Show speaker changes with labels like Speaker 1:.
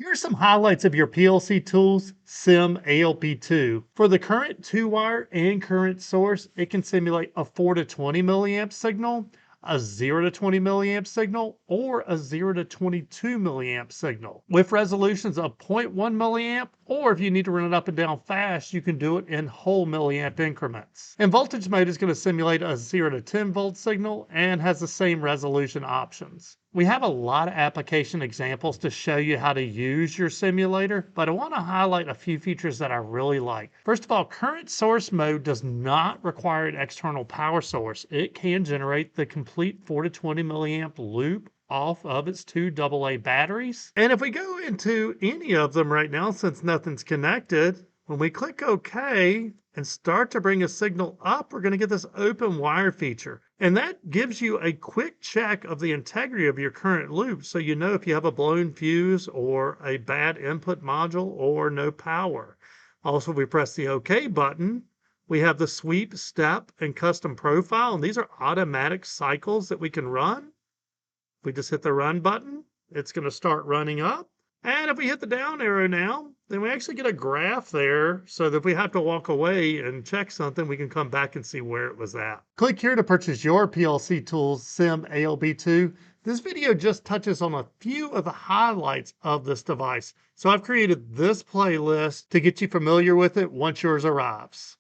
Speaker 1: Here are some highlights of your PLC Tools Sim ALP2. For the current 2-wire and current source, it can simulate a 4 to 20 milliamp signal, a 0 to 20 milliamp signal, or a 0 to 22 milliamp signal with resolutions of 0.1 milliamp, or if you need to run it up and down fast, you can do it in whole milliamp increments. And voltage mode is going to simulate a 0 to 10 volt signal and has the same resolution options. We have a lot of application examples to show you how to use your simulator, but I want to highlight a few features that I really like. First of all, current source mode does not require an external power source. It can generate the complete 4 to 20 milliamp loop off of its two AA batteries. And if we go into any of them right now, since nothing's connected, when we click OK and start to bring a signal up, we're going to get this open wire feature. And that gives you a quick check of the integrity of your current loop, so you know if you have a blown fuse or a bad input module or no power. Also, if we press the OK button, we have the sweep, step, and custom profile, and these are automatic cycles that we can run. We just hit the run button, it's going to start running up. And if we hit the down arrow now, then we actually get a graph there so that if we have to walk away and check something, we can come back and see where it was at. Click here to purchase your PLC Tools Sim ALB2. This video just touches on a few of the highlights of this device. So I've created this playlist to get you familiar with it once yours arrives.